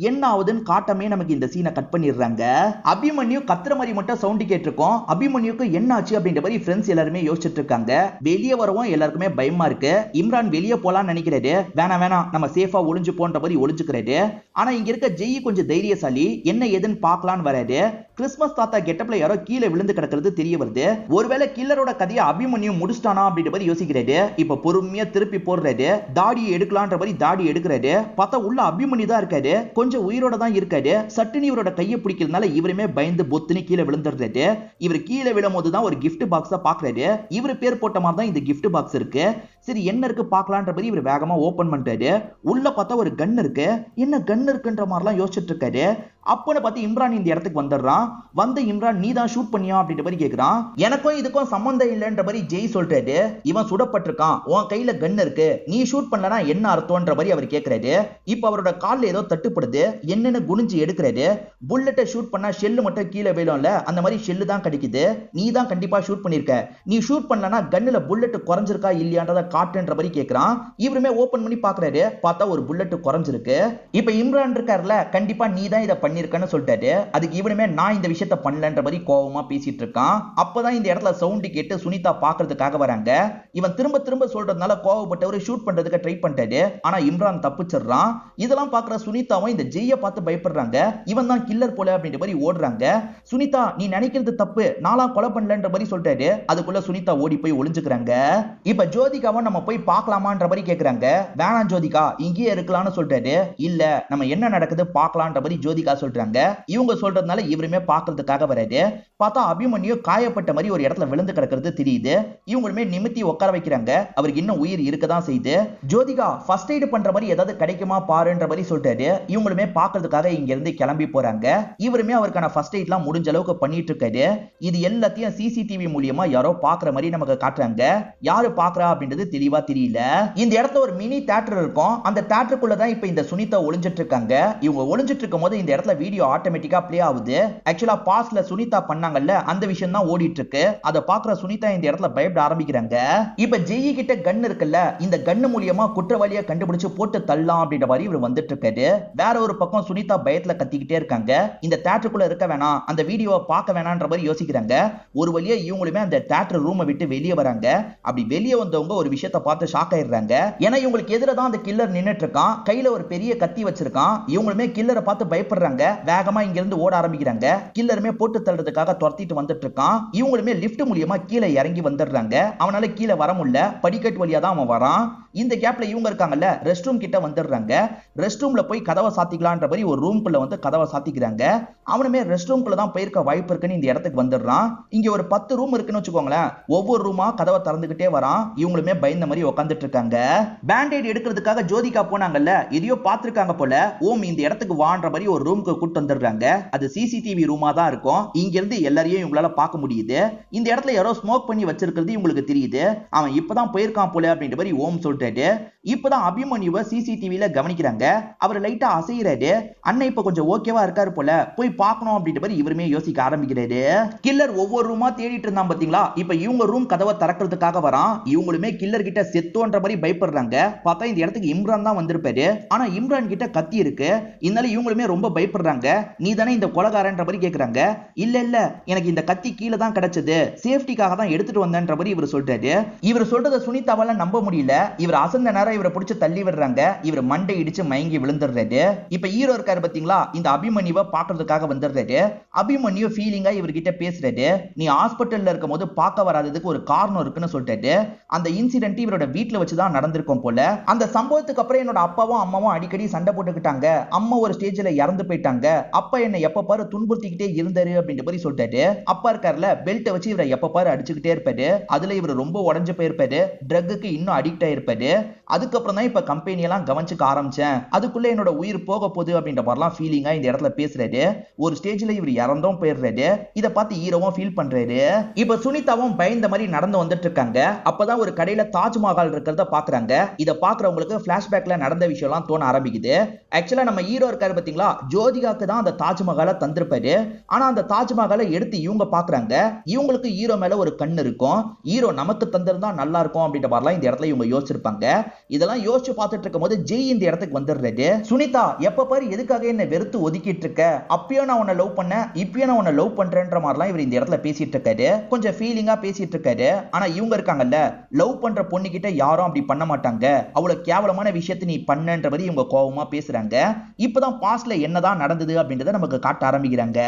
என்ன ஆகுதுன்னு காட்டமே நமக்கு இந்த சீனை கட் பண்ணிடுறாங்க. அபிமன்யு கத்துற மாதிரி மட்டும் சவுண்ட் கேட்டிருக்கோம். அபிமன்யுக்கு என்ன ஆச்சு அப்படின்ற மாதிரி ஃப்ரெண்ட்ஸ் எல்லாருமே யோசிச்சுட்டு இருக்காங்க. வெளியே வரவும் எல்லாருக்குமே பயமா இருக்கு. இம்ரான் வெளியே போலாம்னு நினைக்கிறாரு. வேணாம் வேணாம் நம்ம சேஃபா ஒளிஞ்சு போன்ற மாதிரி ஒளிஞ்சுக்கிறாரு. ஆனா இங்க இருக்க ஜெய் கொஞ்சம் தைரியசாலி. என்ன ஏதுன்னு பார்க்கலான்னு வராரு. கிறிஸ்மஸ் தாத்தா கெட்டப்ல யாரோ கீழே விழுந்து கிடக்கிறது தெரிய வருது. ஒருவேளை கில்லரோட கதையை அபிமன்யு முடிச்சிட்டானா அப்படின்ற மாதிரி யோசிக்கிறாரு. இப்ப பொறுமையா திருப்பி போடுறாரு. தாடியை எடுக்கலான்ற மாதிரி தாடி எடுக்கிறாரு. பார்த்தா உள்ள அபிமன்யு தான் இருக்காரு. கொஞ்சம் உயிரோட தான் இருக்காரு. சட்டுன்னு இவரோட கையை பிடிக்கிறதுனால இவருமே பயந்து பொத்துன்னு கீழே விழுந்துடுறாரு. இவர் கீழே விழும்போது தான் ஒரு gift பாக்ஸ பாக்குறாரு. இவர் பேர் போட்ட மாதிரி தான் இந்த gift பாக்ஸ் இருக்கு. சரி என்ன இருக்கு பார்க்கலான்ற மாதிரி இவர் வேகமா ஓபன் பண்றாரு. உள்ள பார்த்தா ஒரு கன் இருக்கு. என்ன கன் இருக்குன்ற மாதிரிலாம் யோசிச்சுட்டு இருக்காரு. அப்பன்னு பார்த்து இம்ரான் இந்த இடத்துக்கு வந்துடுறான். வந்து இம்ரான் நீ தான் ஷூட் பண்ணியா அப்படின்ற மாதிரி கேட்கிறான். எனக்கும் இதுக்கும் சம்பந்தம் இல்லைன்ற மாதிரி ஜெய் சொல்றாரு. இவன் சுடப்பட்டிருக்கான், உன் கையில கன் இருக்கு, நீ ஷூட் பண்ணலனா என்ன அர்த்தம்ன்ற மாதிரி அவர் கேட்கிறாரு. இப்ப அவரோட கால்ல ஏதோ தட்டுப்படுது. என்னன்னு குனிஞ்சு எடுக்கிறாரு. புல்லட்டை ஷூட் பண்ணா ஷெல்லு மட்டும் கீழே விழும்ல, அந்த மாதிரி ஷெல்லு தான் கிடைக்குது. நீ தான் கண்டிப்பா ஷூட் பண்ணிருக்க. நீ ஷூட் பண்ணலனா கன்னுல புல்லட் குறைஞ்சிருக்கா இல்லையான்றத காட்டுன்ற மாதிரி கேட்கிறான். இவருமே ஓபன் பண்ணி பாக்குறாரு. பார்த்தா ஒரு புல்லட் குறைஞ்சிருக்கு. இப்ப இம்ரான் இருக்கார்ல, கண்டிப்பா நீ தான் இதை பண்ணிருக்கன்னு சொல்லிட்டாரு. அதுக்கு இவனுமே நான் இந்த விஷயத்தை பண்ணலன்ற மாதிரி கோவமா பேசிட்டு இருக்கான். அப்பதான் இந்த இடத்துல சவுண்ட் கேட்டு சுனிதா பாக்குறதுக்காக வராங்க. இவன் திரும்ப திரும்ப சொல்றதுனால கோவப்பட்டவர் ஷூட் பண்றதுக்கு ட்ரை பண்ணிட்டாரு. ஆனா இம்ரான் தப்பிச்சிடுறான். இதெல்லாம் பாக்குற சுனிதாவும் இந்த ஜெய்யை பார்த்து பயப்படுறாங்க. இவன் தான் கில்லர் போல அப்படின்ற மாதிரி ஓடுறாங்க. சுனிதா நீ நினைக்கிறது தப்பு, நாளா கொலை பண்ணலன்ற மாதிரி சொல்லிட்டாரு. அதுக்குள்ள சுனிதா ஓடி போய் ஒளிஞ்சுக்கிறாங்க. இப்ப ஜோதிகாவை நம்ம போய் பார்க்கலாமான்ற மாதிரி கேக்குறாங்க. வேணாம் ஜோதிகா இங்கேயே இருக்கலாம்னு சொல்றாரு. இல்ல நம்ம என்ன நடக்குது பார்க்கலாம்ன்ற மாதிரி ஜோதிகா சொல்றாங்க. இவங்க சொல்றதுனால இவருமே பார்க்கிறதுக்காக வராரு. பார்த்தா அபிமன்யு காயப்பட்ட மாதிரி ஒரு இடத்துல விழுந்து கிடக்கிறது தெரியுது. இவங்களுமே நிமித்தி உட்கார வைக்கிறாங்க. அவருக்கு இன்னும் உயிர் இருக்கதான் செய்யுது. ஜோதிகா ஃபர்ஸ்ட் எய்ட் பண்ற மாதிரி ஏதாவது கிடைக்குமா பாருன்ற மாதிரி சொல்றாரு. இவங்களுமே பார்க்கிறதுக்காக இங்க இருந்து கிளம்பி போறாங்க. இவருமே அவருக்கான ஃபர்ஸ்ட் எய்ட்லாம் முடிஞ்ச அளவுக்கு பண்ணிட்டு இருக்காரு. இது எல்லாத்தையும் சிசிடிவி மூலியமா யாரோ பாக்குற மாதிரி நமக்கு காட்டுறாங்க. யாரு பாக்குறா அப்படின்றது தெளிவா தெரியல. இந்த இடத்துல ஒரு மினி தியேட்டர் இருக்கும். அந்த தியேட்டருக்குள்ள தான் இப்ப இந்த சுனிதா ஒளிஞ்சிட்டு இருக்காங்க. இவங்க ஒளிஞ்சிட்டு இருக்கும் போது இந்த இடத்துல வீடியோ ஆட்டோமேட்டிக்கா பிளே ஆகுது. ஆக்சுவலா பாஸ்ட்ல சுனிதா பண்ணாங்கல்ல, அந்த விஷயம் தான் ஓடிட்டு இருக்கு. அதை பாக்குற சுனிதா இந்த இடத்துல பயப்பட ஆரம்பிக்கிறாங்க. இப்ப ஜெயி கிட்ட கன் இருக்குல்ல, இந்த கன் மூலியமா குற்றவாளியை கண்டுபிடிச்சு போட்டு தள்ளலாம் அப்படின்ற மாதிரி இவர் வந்துட்டு இருக்காரு. வேற ஒரு பக்கம் சுனிதா பயத்துல கத்திக்கிட்டே இருக்காங்க. இந்த தியேட்டருக்குள்ள இருக்க வேணாம், அந்த வீடியோவை பார்க்க வேணான்ற மாதிரி யோசிக்கிறாங்க. ஒரு வழியா இவங்களுமே அந்த தியேட்டர் ரூமை விட்டு வெளியே வராங்க. அப்படி வெளியே வந்தவங்க ஒரு விஷயத்தை பார்த்து ஷாக் ஆயிடுறாங்க. ஏன்னா இவங்களுக்கு எதிர தான் அந்த கில்லர் நின்னுட்டு இருக்கான். கையில ஒரு பெரிய கத்தி வச்சிருக்கான். இவங்களுமே கில்லரை பார்த்து பயப்படுறாங்க. வேகமா இங்க இருந்து ஓட ஆரம்பிக்கிறாங்க. கில்லருமே போட்டு தள்ளுறதுக்காக துரத்திட்டு வந்துட்டு இருக்கான். இவங்களுமே லிஃப்ட் மூலியமா கீழே இறங்கி வந்துடுறாங்க. அவனால கீழே வர முடியல, படிக்கட்டு வழியா தான் அவன் வரான். இந்த கேப்ல இவங்க இருக்காங்கல்ல, ரெஸ்ட் ரூம் கிட்ட வந்துடுறாங்க. ரெஸ்ட் ரூம்ல போய் கதவை சாத்திக்கலான்ற மாதிரி ஒரு ரூம்குள்ள வந்து கதவை சாத்திக்கிறாங்க. அவனுமே ரெஸ்ட் ரூம்குள்ள தான் போயிருக்க வாய்ப்பு இருக்குன்னு இந்த இடத்துக்கு வந்துடுறான். இங்க ஒரு 10 ரூம் இருக்குன்னு வச்சுக்கோங்களேன். ஒவ்வொரு ரூமா கதவை திறந்துகிட்டே வரான். இவங்களுமே பயந்த மாதிரி உட்காந்துட்டு இருக்காங்க. பேண்டேட் எடுக்கிறதுக்காக ஜோதிகா போனாங்கல்ல, எதையோ பார்த்திருக்காங்க போல. ஓம் இந்த இடத்துக்கு வான்ற மாதிரி ஒரு ரூமுக்கு கூட்டு வந்துடுறாங்க. அது சிசிடிவி ரூமா தான் இருக்கும். இங்க இருந்து எல்லாரையும் இவங்களால பார்க்க முடியுது. இந்த இடத்துல யாரோ ஸ்மோக் பண்ணி வச்சிருக்கிறது இவங்களுக்கு தெரியுது. அவன் இப்பதான் போயிருக்கான் போல அப்படின்ற மாதிரி ஓம் சொல்றாரு. இப்பதான் அபிமன்யுவை சிசிடிவில கவனிக்கிறாங்க. அவர் லைட்டா அசைறாரு. அண்ணன் இப்ப கொஞ்சம் ஓகேவா இருக்காரு போல, போய் பார்க்கணும் அப்படின்ற மாதிரி இவருமே யோசிக்க ஆரம்பிக்கிறாரு. கில்லர் ஒவ்வொரு ரூமா தேடிட்டு இருந்தான் பாத்தீங்களா, இப்ப இவங்க ரூம் கதவை திறக்கிறதுக்காக வரான். இவங்களுமே கில்லர் கிட்ட செத்தோன்ற மாதிரி பயப்படுறாங்க. பார்த்தா இந்த இடத்துக்கு இம்ரான் தான் வந்திருப்பாரு. ஆனா இம்ரான் கிட்ட கத்தி இருக்கு. இதனால இவங்களுமே ரொம்ப பயப்படுறாங்க. நீ தானே இந்த கொலைகாரன்ற மாதிரி கேக்குறாங்க. இல்ல இல்ல, எனக்கு இந்த கத்தி கீழே தான் கிடைச்சது, சேஃப்டிக்காக தான் எடுத்துட்டு வந்தேன்ற மாதிரி இவர் சொல்றாரு. இவர் சொல்றத சுனிதாவால நம்ப முடியல. இவர் அசந்த நேரம் இவரை பிடிச்சு தள்ளி விடுறாங்க. இவர் மண்டை இடிச்சு மயங்கி விழுந்துடுறாரு. இப்ப ஹீரோ இருக்காரு பாத்தீங்களா, இந்த அபிமன்யுவை பாக்குறதுக்காக வந்துடுறாரு. அபிமன்யு ஃபீலிங்கா இவர்கிட்ட பேசுறாரு. நீ ஹாஸ்பிட்டல்ல இருக்கும் போது பார்க்க வராததுக்கு ஒரு காரணம் இருக்குன்னு சொல்றாரு. அந்த இன்சிடென்ட் இவரோட வீட்டுல வச்சுதான் நடந்திருக்கும் போல. அந்த சம்பவத்துக்கு அப்புறம் என்னோட அப்பாவும் அம்மாவும் அடிக்கடி சண்டை போட்டுக்கிட்டாங்க. அம்மா ஒரு ஸ்டேஜ்ல இறந்து போயிட்டாங்க. அப்பா என்ன எப்ப பாரு துன்புறுத்திக்கிட்டே இருந்தாரு அப்படின்ற மாதிரி சொல்றாரு. அப்பா இருக்காருல, பெல்ட் வச்சு இவரை எப்ப பாரு அடிச்சுக்கிட்டே இருப்பாரு. அதுல இவர் ரொம்ப உடஞ்சு போயிருப்பாரு. ட்ரக்குக்கு இன்னும் அடிக்ட் ஆயிருப்பாரு. அதுக்கப்புறம் தான் இப்ப கம்பெனி எல்லாம் கவனிச்சுக்க ஆரம்பிச்சேன். அதுக்குள்ள என்னோட உயிர் போக போகுது அப்படின்ற மாதிரிலாம் ஃபீலிங்கா இந்த இடத்துல பேசுறாரு. ஒரு ஸ்டேஜ்ல இவர் இறந்தும் போயிடுறாரு. இதை பார்த்து ஹீரோவும் ஃபீல் பண்றாரு. இப்ப சுனிதாவும் பயந்த மாதிரி நடந்து வந்துட்டு இருக்காங்க. அப்பதான் ஒரு கடையில தாஜ்மஹால் இருக்கிறத பாக்குறாங்க. இதை பாக்குறவங்களுக்கு பிளாஷ்பேக்ல நடந்த விஷயம் எல்லாம் தோண ஆரம்பிக்குது. ஆக்சுவலா நம்ம ஹீரோ இருக்காரு பாத்தீங்களா, ஜோதிகாக்கு தான் அந்த தாஜ்மஹாலை தந்திருப்பாரு. ஆனா அந்த தாஜ்மஹாலை எடுத்து இவங்க பாக்குறாங்க. இவங்களுக்கு ஹீரோ மேல ஒரு கண் இருக்கும். ஹீரோ நமக்கு தந்திருந்தா நல்லா இருக்கும் அப்படின்ற மாதிரிலாம் இந்த இடத்துல இவங்க யோசிச்சிருப்பாங்க. இதெல்லாம் யோசிச்சு பார்த்துட்டு இருக்கும் போது ஜெய் இந்த இடத்துக்கு வந்துடுறாரு. சுனிதா, எப்ப பாரு எதுக்காக என்ன வெறுத்து ஒதுக்கிட்டு இருக்க, அப்பயும் நான் உன்னை லவ் பண்ண, இப்பயும் நான் உன்னை லவ் பண்றேன்ற மாதிரிலாம் இவர் இந்த இடத்துல பேசிட்டு இருக்காரு. கொஞ்சம் ஃபீலிங்கா பேசிட்டு இருக்காரு. ஆனா இவங்க இருக்காங்கல்ல, லவ் பண்ற பொண்ணு கிட்ட யாரும் அப்படி பண்ண மாட்டாங்க, அவ்வளவு கேவலமான விஷயத்தை நீ பண்ணன்ற மாதிரி இவங்க கோவமா பேசுறாங்க. இப்பதான் பாஸ்ட்ல என்னதான் நடந்தது அப்படின்றத நமக்கு காட்ட ஆரம்பிக்கிறாங்க.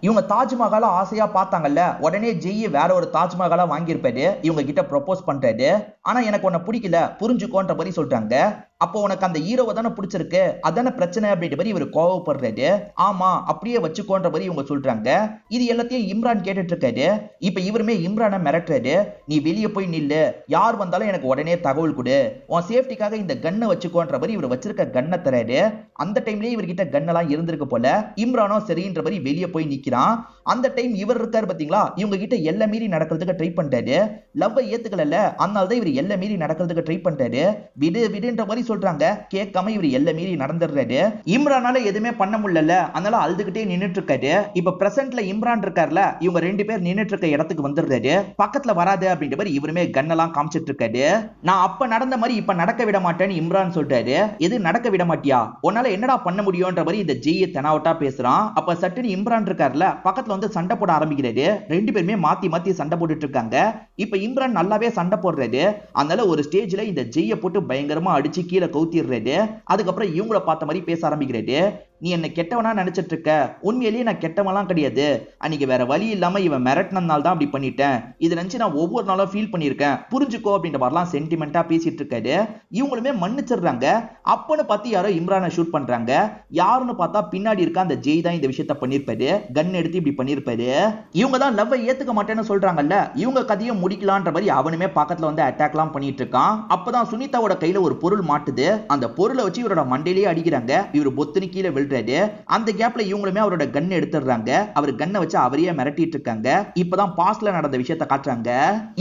இவங்க தாஜ்மஹாலை ஆசையா பார்த்தாங்கல்ல, உடனே ஜெய் வேற ஒரு தாஜ்மஹாலா வாங்கியிருப்பாரு. இவங்க கிட்ட ப்ரொபோஸ் பண்றாரு. ஆனா எனக்கு உன்னை பிடிக்கல, புரிஞ்சுக்கோன்ற மாதிரி சொல்றாங்க. அப்போ உனக்கு அந்த ஹீரோவை தானே பிடிச்சிருக்கு, அதான பிரச்சனை அப்படின்ற மாதிரி இவர் கோவப்படுறாரு. ஆமா, அப்படியே வச்சுக்கோன்ற மாதிரி இவங்க சொல்றாங்க. இது எல்லாத்தையும் இம்ரான் கேட்டுட்டு இருக்காரு. இப்ப இவருமே இம்ரானை மிரட்டுறாரு. நீ வெளியே போய் நில்லு, யார் வந்தாலும் எனக்கு உடனே தகவல் கொடு, உன் சேஃப்டிக்காக இந்த கன்னை வச்சுக்கோன்ற மாதிரி இவர் வச்சிருக்க கன்னை தராரு. அந்த டைம்லயே இவர்கிட்ட கன்னெல்லாம் இருந்திருக்கு போல. இம்ரானோ சரின்ற மாதிரி வெளியே போய் நிக்கிறான். அந்த டைம் இவர் இருக்காரு பாத்தீங்களா, இவங்க கிட்ட எல்லை மீறி நடக்கிறதுக்கு ட்ரை பண்றாரு. லவ்வை ஏத்துக்கல, அதனால தான் இவர் எல்லை மீறி நடக்கிறதுக்கு ட்ரை பண்றாரு. விடு விடுன்ற மாதிரி சொல்றாங்க. கேட்காம இவர் எல்லை மீறி நடந்துடுறாரு. இம்ரானால எதுவுமே பண்ண முடியல, அதனால அழுதுகிட்டே நின்னுட்டு இருக்காரு. இப்ப பிரசன்ட்ல இம்ரான் இருக்காருல, இவங்க ரெண்டு பேர் நின்னுட்டு இருக்க இடத்துக்கு வந்துடுறாரு. பக்கத்துல வராது அப்படின்ற மாதிரி இவருமே கன்னெல்லாம் காமிச்சிட்டு இருக்காரு. நான் அப்ப நடந்த மாதிரி இப்ப நடக்க விட மாட்டேன்னு இம்ரான் சொல்றாரு. எது நடக்க விட மாட்டியா, உன்னால என்னடா பண்ண முடியும்ன்ற மாதிரி இந்த ஜெய் தெனாவட்டா பேசுறான். அப்ப சட்டுன்னு இம்ரான் இருக்காருல, பக்கத்துல வந்து சண்டை போட ஆரம்பிக்கிறாரு. ரெண்டு பேருமே மாத்தி மாத்தி சண்டை போட்டுட்டு இருக்காங்க. இப்ப இம்ரான் நல்லாவே சண்டை போடுறாரு. அதனால ஒரு ஸ்டேஜ்ல இந்த ஜெய்யை போட்டு பயங்கரமா அடிச்சு கீழே கவுத்திடுறாரு. அதுக்கப்புறம் இவங்கள பார்த்த மாதிரி பேச ஆரம்பிக்கிறாரு. நீ என்ன கெட்டவனா நினைச்சிட்டு இருக்க, உண்மையிலேயே நான் கெட்டவெல்லாம் கிடையாது. அன்னைக்கு வேற வழி இல்லாம இவன் மிரட்டினால தான் அப்படி பண்ணிட்டேன். இதை நினைச்சு நான் ஒவ்வொரு நாளும் ஃபீல் பண்ணியிருக்கேன், புரிஞ்சுக்கோ அப்படின்ற மாதிரிலாம் சென்டிமெண்டா பேசிட்டு இருக்காரு. இவங்களுமே மன்னிச்சிடுறாங்க. அப்பன்னு பார்த்து யாரோ இம்ரானை ஷூட் பண்றாங்க. யாருன்னு பார்த்தா பின்னாடி இருக்க அந்த ஜெய் தான் இந்த விஷயத்த பண்ணிருப்பாரு. கன் எடுத்து இப்படி பண்ணிருப்பாரு. இவங்க தான் லவ்வை ஏத்துக்க மாட்டேன்னு சொல்றாங்கல்ல, இவங்க கதையும் முடிக்கலான்ற மாதிரி அவனுமே பக்கத்துல வந்து அட்டாக்லாம் பண்ணிட்டு இருக்கான். அப்பதான் சுனிதாவோட கையில ஒரு பொருள் மாட்டுது. அந்த பொருளை வச்சு இவரோட மண்டையிலேயே அடிக்கிறாங்க. இவர் பொத்துனு கீழே விழுறாரு. அந்த கேப்ல இவங்களுமே அவரோட கன் எடுத்துறாங்க. அவர் கன்னை வச்சு அவரையே மிரட்டிட்டு இருக்காங்க. இப்பதான் பாஸ்ட்ல நடந்த விஷயத்தை காட்டுறாங்க.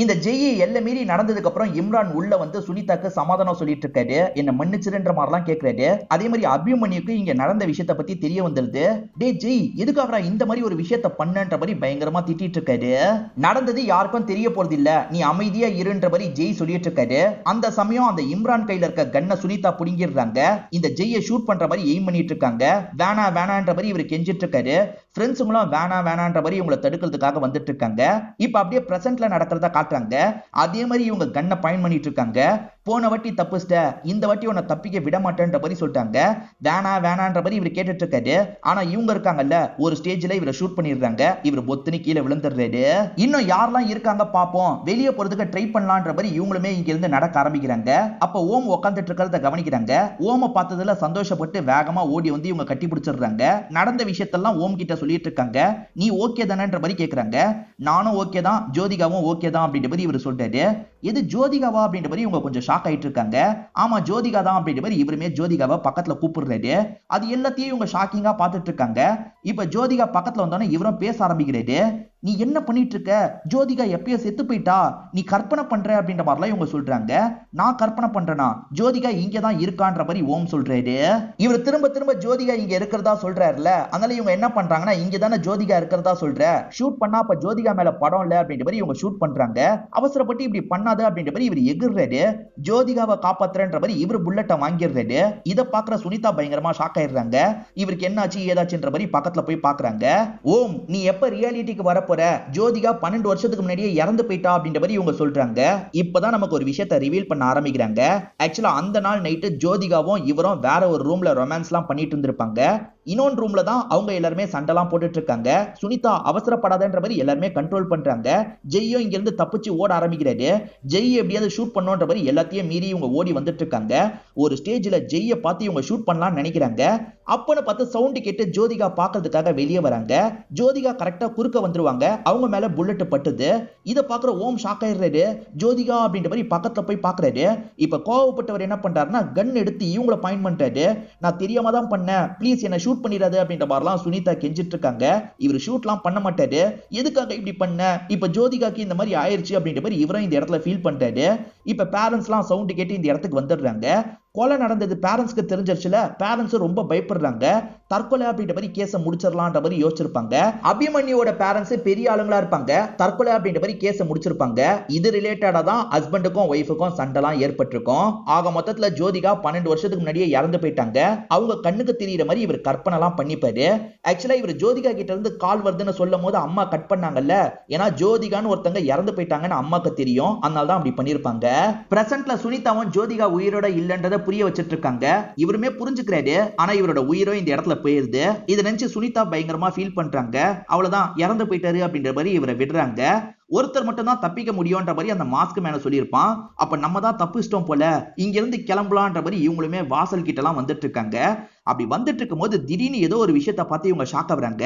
இந்த ஜெய் எல்லை மீறி நடந்ததுக்கு அப்புறம் இம்ரான் உள்ள வந்து சுனிதாக்கு சமாதானம் சொல்லிட்டு இருக்காரு. என்ன மன்னிச்சிருன்ற மாதிரிலாம் கேட்கிறாரு. அதே மாதிரி அபிமன்யுக்கு இங்க நடந்த விஷயத்தை பத்தி தெரிய வந்துருது. டே ஜெய், எதுக்காக இந்த மாதிரி ஒரு விஷயத்தை பண்ணன்ற மாதிரி பயங்கரமா திட்டிட்டு இருக்காரு. நடந்தது யாருக்கும் தெரிய போறது இல்ல, நீ அமைதியா இருன்ற மாதிரி ஜெய் சொல்லிட்டு இருக்காரு. அந்த சமயம் அந்த இம்ரான் கையில இருக்க கன்னை சுனிதா புடுங்கிடுறாங்க. இந்த ஜெய்யை ஷூட் பண்ற மாதிரி எய்ம் பண்ணிட்டு இருக்காங்க. வேணா வேணான்ற மாதிரி இவர் கெஞ்சிட்டு இருக்காரு. ஃப்ரெண்ட்ஸுங்களும் வேணா வேணான்ற மாதிரி இவங்களை தடுக்கிறதுக்காக வந்துட்டு இருக்காங்க. இப்ப அப்படியே பிரசன்ட்ல நடக்கிறத காட்டுறாங்க. அதே மாதிரி இவங்க கன்னை பயன் பண்ணிட்டு இருக்காங்க. போன வாட்டி தப்புச்சிட்ட, இந்த வாட்டி உன்னை தப்பிக்க விட மாட்டேன்ற மாதிரி சொல்லிட்டாங்க. வேணா வேணான்ற மாதிரி இவர் கேட்டுட்டு இருக்காரு. ஆனா இவங்க இருக்காங்கல்ல, ஒரு ஸ்டேஜ்ல இவரை ஷூட் பண்ணிடுறாங்க. இவர் பொத்துனு கீழே விழுந்துடுறாரு. இன்னும் யாரெல்லாம் இருக்காங்க பாப்போம், வெளியே போறதுக்கு ட்ரை பண்ணலான்ற மாதிரி இவங்களுமே இங்க இருந்து நடக்க ஆரம்பிக்கிறாங்க. அப்ப ஓம் உட்காந்துட்டு இருக்கிறத கவனிக்கிறாங்க. ஓம பார்த்ததுல சந்தோஷப்பட்டு வேகமா ஓடி வந்து இவங்க கட்டி பிடிச்சிடுறாங்க. நடந்த விஷயத்தெல்லாம் ஓம் கிட்ட சொல்லிட்டு இருக்காங்க. நீ ஓகே தானேன்ற மாதிரி கேட்கறாங்க. நானும் ஓகே தான், ஜோதிகாவும் ஓகே தான் அப்படின்ற மாதிரி இவர் சொல்றாரு. இது ஜோதிகாவா அப்படின்ற மாதிரி இவங்க கொஞ்சம் ஷாக் ஆயிட்டு இருக்காங்க. ஆமா ஜோதிகா தான் அப்படின்ற மாதிரி இவருமே ஜோதிகாவை பக்கத்துல கூப்பிடுறாரு. அது எல்லாத்தையும் இவங்க ஷாக்கிங்கா பார்த்துட்டு இருக்காங்க. இப்ப ஜோதிகா பக்கத்துல வந்தோடனே இவரும் பேச ஆரம்பிக்கிறாரு. நீ என்ன பண்ணிட்டு இருக்க? ஜோதிகா எப்பயோ செத்து போயிட்டா, நீ கற்பனை பண்ற அப்படின்ற மாதிரிலாம் இவங்க சொல்றாங்க. நான் கற்பனை பண்றேனா? ஜோதிகா இங்கதான் இருக்கான்ற மாதிரி ஓம் சொல்றாரு. இவர் திரும்ப திரும்ப ஜோதிகா இங்க இருக்கிறதா சொல்றாருல, அதனால இவங்க என்ன பண்றாங்கன்னா இங்க தானே ஜோதிகா இருக்கிறதா சொல்ற, ஷூட் பண்ணா அப்ப ஜோதிகா மேல படம் இல்ல அப்படின்ற மாதிரி இவங்க ஷூட் பண்றாங்க. அவசரப்பட்டு இப்படி பண்ணாத அப்படின்ற மாதிரி இவர் எகிர்றாரு. ஜோதிகாவை காப்பாத்துறன்ற மாதிரி இவர் புல்லட்டை வாங்கிடுறாரு. இதை பாக்குற சுனிதா பயங்கரமா ஷாக் ஆயிடுறாங்க. இவருக்கு என்னாச்சு ஏதாச்சுன்ற மாதிரி பக்கத்துல போய் பாக்குறாங்க. ஓம் நீ எப்ப ரியாலிட்டிக்கு வர போற? ஜோதிகா 12 வருஷத்துக்கு முன்னாடியே இறந்து போயிட்டா அப்படின்ற மாதிரி இவங்க சொல்றாங்க. இப்பதான் நமக்கு ஒரு விஷயத்தை ரிவீல் பண்ண ஆரம்பிக்கிறாங்க. ஆக்சுவலா அந்த நாள் நைட்டு ஜோதிகாவும் இவரும் வேற ஒரு ரூம்ல ரொமான்ஸ் எல்லாம் பண்ணிட்டு இருந்திருப்பாங்க. இன்னொன்று ரூம்ல தான் அவங்க எல்லாருமே சண்டெல்லாம் போட்டுட்டு இருக்காங்க. சுனிதா அவசரப்படாதன்ற மாதிரி எல்லாருமே கண்ட்ரோல் பண்றாங்க. ஜெய்யும் இங்க இருந்து தப்பிச்சு ஓட ஆரம்பிக்கிறாரு. ஜெய் எப்படியாவது ஷூட் பண்ணோன்ற மாதிரி எல்லாத்தையும் மீறி இவங்க ஓடி வந்துட்டு இருக்காங்க. ஒரு ஸ்டேஜ்ல ஜெய்யை பார்த்து இவங்க ஷூட் பண்ணலாம்னு நினைக்கிறாங்க. அப்பன்னு பார்த்து சவுண்ட் கேட்டு ஜோதிகா பார்க்கிறதுக்காக வெளியே வராங்க. ஜோதிகா கரெக்டா குறுக்க வந்துருவாங்க. அவங்க மேல புல்லட் பட்டுது. இதை பாக்குற ஓம் ஷாக் ஆயிடுறாரு. ஜோதிகா அப்படின்ற மாதிரி பக்கத்துல போய் பாக்குறாரு. இப்ப கோவப்பட்டவர் என்ன பண்றாருன்னா கன் எடுத்து இவங்கள பாயிண்ட் பண்றாரு. நான் தெரியாம தான் பண்ணேன், ப்ளீஸ் என்ன ஷூட் பண்ணிடாது அப்படின்ற மாதிரிலாம் சுனிதா கெஞ்சிட்டு இருக்காங்க. இவர் ஷூட்லாம் பண்ண மாட்டாரு. எதுக்காக இப்படி பண்ண? இப்ப ஜோதிகாக்கு இந்த மாதிரி ஆயிருச்சு அப்படின்ற மாதிரி இவரும் இந்த இடத்துல ஃபீல் பண்றாரு. இப்ப பேரண்ட்ஸ்லாம் சவுண்ட் கேட்டு இந்த இடத்துக்கு வந்துடுறாங்க. கொலை நடந்தது பேரண்ட்ஸ்க்கு தெரிஞ்சிருச்சுல, பேரண்ட்ஸ் ரொம்ப பயப்படுறாங்க. தற்கொலை அப்படின்ற மாதிரி கேஸை முடிச்சிடலான்ற மாதிரி யோசிச்சிருப்பாங்க. அபிமன்யுவோட பேரண்ட்ஸ் பெரிய ஆளுங்களா இருப்பாங்க. தற்கொலை அப்படின்ற மாதிரி கேஸை முடிச்சிருப்பாங்க. இது ரிலேட்டடா தான் ஹஸ்பண்டுக்கும் ஒய்ஃபுக்கும் சண்டைலாம் ஏற்பட்டிருக்கும். ஆக மொத்தத்துல ஜோதிகா 12 வருஷத்துக்கு முன்னாடியே இறந்து போயிட்டாங்க. அவங்க கண்ணுக்கு தெரியுற மாதிரி இவர் கற்பனை எல்லாம் பண்ணிப்பாரு. ஆக்சுவலா இவர் ஜோதிகா கிட்ட இருந்து கால் வருதுன்னு சொல்லும் போது அம்மா கட் பண்ணாங்கல்ல, ஏன்னா ஜோதிகான்னு ஒருத்தங்க இறந்து போயிட்டாங்கன்னு அம்மாக்கு தெரியும். அதனால தான் அப்படி பண்ணிருப்பாங்க. பிரசன்ட்ல சுனிதாவும் ஜோதிகா உயிரோட இல்லன்றத புரிய வச்சிட்டு இருக்காங்க. இவருமே புரிஞ்சுக்கிறாரு. ஆனா இவரோட உயிரோ இந்த இடத்துல போயிருது. இதை நினைச்சு சுனிதா பயங்கரமா ஃபீல் பண்றாங்க. அவ்வளவுதான் இறந்து போயிட்டாரு அப்படின்ற மாதிரி இவரை விடுறாங்க. ஒருத்தர் மட்டும் தான் தப்பிக்க முடியும்ன்ற மாதிரி அந்த மாஸ்க் மேல சொல்லியிருப்பான். அப்ப நம்ம தான் தப்பிச்சிட்டோம் போல, இங்க இருந்து கிளம்பலான்ற மாதிரி இவங்களுமே வாசல் கிட்ட எல்லாம் வந்துட்டு இருக்காங்க. அப்படி வந்துட்டு இருக்கும் போது திடீர்னு ஏதோ ஒரு விஷயத்தை பார்த்து இவங்க ஷாக் ஆகுறாங்க.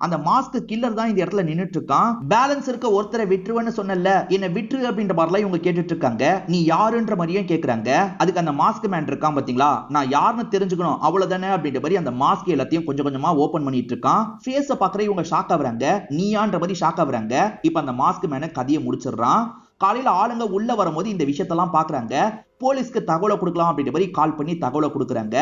அந்த மாஸ்க் கில்லர் தான் இந்த இடத்துல நின்னுட்டு இருக்கான். பேலன்ஸ் இருக்க ஒருத்தரை விட்டுருவேன்னு சொன்னல, என்ன விட்டுரு அப்படின்ற மாதிரிலாம் இவங்க கேட்டுட்டு இருக்காங்க. நீ யாருன்ற மாதிரியும் கேக்குறாங்க. அதுக்கு அந்த மாஸ்க் மேன் இருக்கான் பாத்தீங்களா, நான் யாருன்னு தெரிஞ்சுக்கணும் அவ்வளவுதானே அப்படின்ற மாதிரி அந்த மாஸ்க் எல்லாத்தையும் கொஞ்சம் கொஞ்சமா ஓபன் பண்ணிட்டு இருக்கான். ஃபேஸ பாக்குற இவங்க ஷாக் ஆகுறாங்க. நீயான்ற மாதிரி ஷாக் ஆகுறாங்க. இப்ப அந்த மாஸ்க் மேன கதையை முடிச்சிடுறான். காலையில ஆளுங்க உள்ள வரும்போது இந்த விஷயத்தெல்லாம் பாக்குறாங்க. போலீஸ்க்கு தகவலை கொடுக்கலாம் அப்படின்ற மாதிரி கால் பண்ணி தகவலை கொடுக்குறாங்க.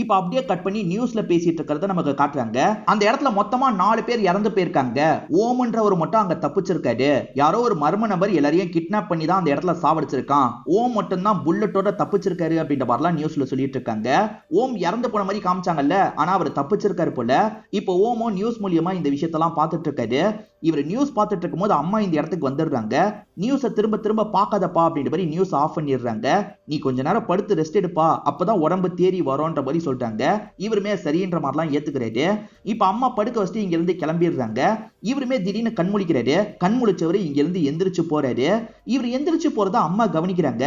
இப்ப அப்படியே கட் பண்ணி நியூஸ்ல பேசிட்டு இருக்கிறத நமக்கு காட்டுறாங்க. அந்த இடத்துல மொத்தமா 4 பேர் இறந்து போயிருக்காங்க. ஓம்ன்றவர் மட்டும் அங்க தப்பிச்சிருக்காரு. யாரோ ஒரு மர்ம நபர் எல்லாரையும் கிட்னாப் பண்ணி தான் அந்த இடத்துல சாவடிச்சிருக்கான். ஓம் மட்டும் தான் புல்லட்டோட தப்பிச்சிருக்காரு அப்படின்ற மாதிரிலாம் நியூஸ்ல சொல்லிட்டு இருக்காங்க. ஓம் இறந்து போன மாதிரி காமிச்சாங்கல்ல, ஆனா அவர் தப்பிச்சிருக்காரு போல. இப்போ ஓமோ நியூஸ் மூலியமா இந்த விஷயத்தெல்லாம் பார்த்துட்டு இருக்காரு. இவர் நியூஸ் பார்த்துட்டு இருக்கும்போது அம்மா இந்த இடத்துக்கு வந்துடுறாங்க. நியூஸை திரும்ப திரும்ப பார்க்காதப்பா அப்படின்ற மாதிரி நியூஸ் ஆஃப் பண்ணிடுறாங்க. நீ கொஞ்ச நேரம் படுத்து ரெஸ்ட் எடுப்பா, அப்பதான் உடம்பு தேறி வரோன்ற மாதிரி சொல்றாங்க. இவருமே சரின்ற மாதிரிலாம் ஏத்துக்கிறாரு. இப்ப அம்மா படுக்க வச்சுட்டு இங்க இருந்து கிளம்பிடுறாங்க. இவருமே திடீர்னு கண் முழிக்கிறாரு. கண் முழிச்சவரு இங்க இருந்து எந்திரிச்சு போறாரு. இவர் எந்திரிச்சு போறத அம்மா கவனிக்கிறாங்க.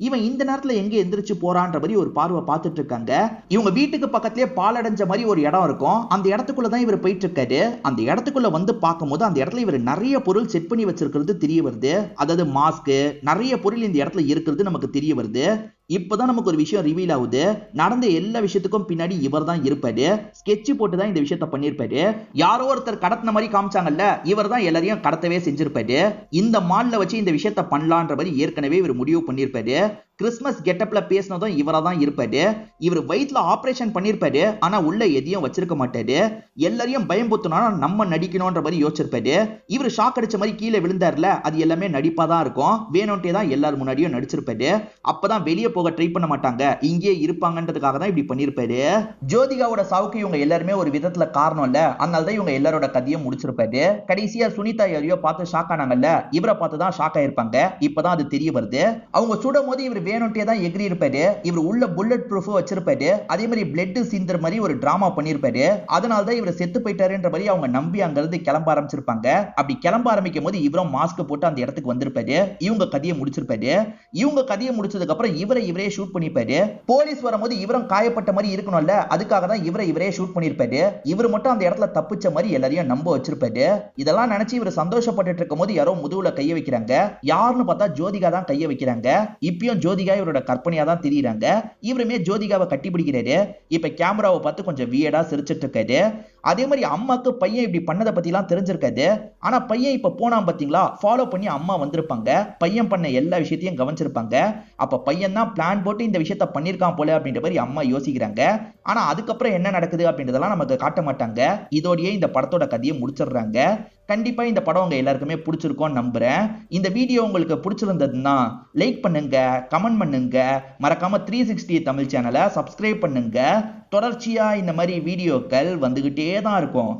இவன் இந்த நேரத்துல எங்க எந்திரிச்சு போறான்ற மாதிரி ஒரு பார்வை பார்த்துட்டு இருக்காங்க. இவங்க வீட்டுக்கு பக்கத்திலே பாலடைஞ்ச மாதிரி ஒரு இடம் இருக்கும். அந்த இடத்துக்குள்ளதான் இவர் போயிட்டு இருக்காரு. அந்த இடத்துக்குள்ள வந்து பார்க்கும்போது அந்த இடத்துல இவர் நிறைய பொருள் செட் பண்ணி வச்சிருக்கிறது தெரிய வருது. அதாவது மாஸ்க், நிறைய பொருள் இந்த இடத்துல இருக்கிறது நமக்கு தெரிய வருது. இப்பதான் நமக்கு ஒரு விஷயம் ரிவீல் ஆகுது. நடந்த எல்லா விஷயத்துக்கும் பின்னாடி இவர் தான் இருப்பாரு. ஸ்கெட்ச் போட்டு தான் இந்த விஷயத்த பண்ணிருப்பாரு. யாரோ ஒருத்தர் கடத்தின மாதிரி காமிச்சாங்கல்ல, இவர் தான் எல்லாரையும் கடத்தவே செஞ்சிருப்பாரு. இந்த மால்ல வச்சு இந்த விஷயத்த பண்ணலான்ற மாதிரி ஏற்கனவே இவர் முடிவு பண்ணிருப்பாரு. கிறிஸ்மஸ் கெட்டப்ல பேசினதும் இவரா தான் இருப்பாரு. இவர் வயிற்றுல ஆபரேஷன் பண்ணிருப்பாரு. ஆனா உள்ள எதையும் வச்சிருக்க மாட்டாரு. எல்லாரையும் பயம்புத்தனா நம்ம நடிக்கணும்ன்ற மாதிரி யோசிச்சிருப்பாரு. இவர் ஷாக் அடிச்ச மாதிரி கீழே விழுந்தாருல, அது எல்லாமே நடிப்பா தான் இருக்கும். வேணும்ட்டே தான் எல்லாரும் முன்னாடியும் நடிச்சிருப்பாரு. அப்பதான் வெளியே போக ட்ரை பண்ண மாட்டாங்க, இங்கே இருப்பாங்கன்றதுக்காக தான் இப்படி பண்ணிருப்பாரு. ஜோதிகாவோட சாவுக்கு இவங்க எல்லாருமே ஒரு விதத்துல காரணம் இல்ல, அதனால தான் இவங்க எல்லாரோட கதையும் முடிச்சிருப்பாரு. கடைசியா சுனிதா யாரையோ பார்த்து ஷாக் ஆனாங்கல்ல, இவரை பார்த்து தான் ஷாக் ஆயிருப்பாங்க. இப்பதான் அது தெரிய வருது. அவங்க சுடும் போது இவர் வேணும்ட்டே தான் எகிரி இருப்பாரு. இவர் உள்ள புல்லட் ப்ரூஃப் வச்சிருப்பாரு. அதே மாதிரி பிளட் சிந்தர் மாதிரி ஒரு டிராமா பண்ணிருப்பாரு. அதனால தான் இவர் செத்து போயிட்டாருன்ற மாதிரி அவங்க நம்பி அங்க இருந்து கிளம்ப ஆரம்பிச்சிருப்பாங்க. அப்படி கிளம்ப ஆரம்பிக்கும் போது இவரும் மாஸ்க் போட்டு அந்த இடத்துக்கு வந்திருப்பாரு. இவங்க கதையை முடிச்சிருப்பாரு. இவங்க கதையை முடிச்சதுக்கு அப்புறம் இவரை இவரே ஷூட் பண்ணிருப்பாரு. போலீஸ் வரும்போது இவரும் காயப்பட்ட மாதிரி இருக்கணும்ல, அதுக்காக தான் இவரே ஷூட் பண்ணிருப்பாரு. இவர் மட்டும் அந்த இடத்துல தப்பிச்ச மாதிரி எல்லாரையும் நம்ப வச்சிருப்பாரு. இதெல்லாம் நினைச்சு இவர் சந்தோஷப்பட்டு இருக்கும் போது யாரோ முதுகுல கைய வைக்கிறாங்க. யாருன்னு பார்த்தா ஜோதிகா தான் கைய வைக்கிறாங்க. இப்பயும் ஜோதிகா இவரோட கற்பனையா தான் தெரியுறாங்க. இவருமே ஜோதிகாவை கட்டி பிடிக்கிறாரு. இப்ப கேமராவை பார்த்து கொஞ்சம் வியர்டா சிரிச்சிட்டு இருக்காரு. அதே மாதிரி அம்மாக்கு பையன் இப்படி பண்ணதை பத்தி எல்லாம் தெரிஞ்சிருக்காது. ஆனா பையன் இப்ப போனான் பாத்தீங்களா, ஃபாலோ பண்ணி அம்மா வந்திருப்பாங்க. பையன் பண்ண எல்லா விஷயத்தையும் கவனிச்சிருப்பாங்க. அப்ப பையன் தான் பிளான் போட்டு இந்த விஷயத்த பண்ணிருக்கான் போல அப்படின்ற மாதிரி அம்மா யோசிக்கிறாங்க. ஆனா அதுக்கப்புறம் என்ன நடக்குது அப்படின்றதெல்லாம் நமக்கு காட்ட மாட்டாங்க. இதோடயே இந்த படத்தோட கதையை முடிச்சிடுறாங்க. கண்டிப்பா இந்த படம் உங்க எல்லாருக்குமே பிடிச்சிருக்கும்னு நம்புறேன். இந்த வீடியோ உங்களுக்கு பிடிச்சிருந்ததுன்னா லைக் பண்ணுங்க, கமெண்ட் பண்ணுங்க, மறக்காம 360 தமிழ் சேனலை சப்ஸ்கிரைப் பண்ணுங்க. தொடர்ச்சியா இந்த மாதிரி வீடியோக்கள் வந்துகிட்டே தான் இருக்கும்.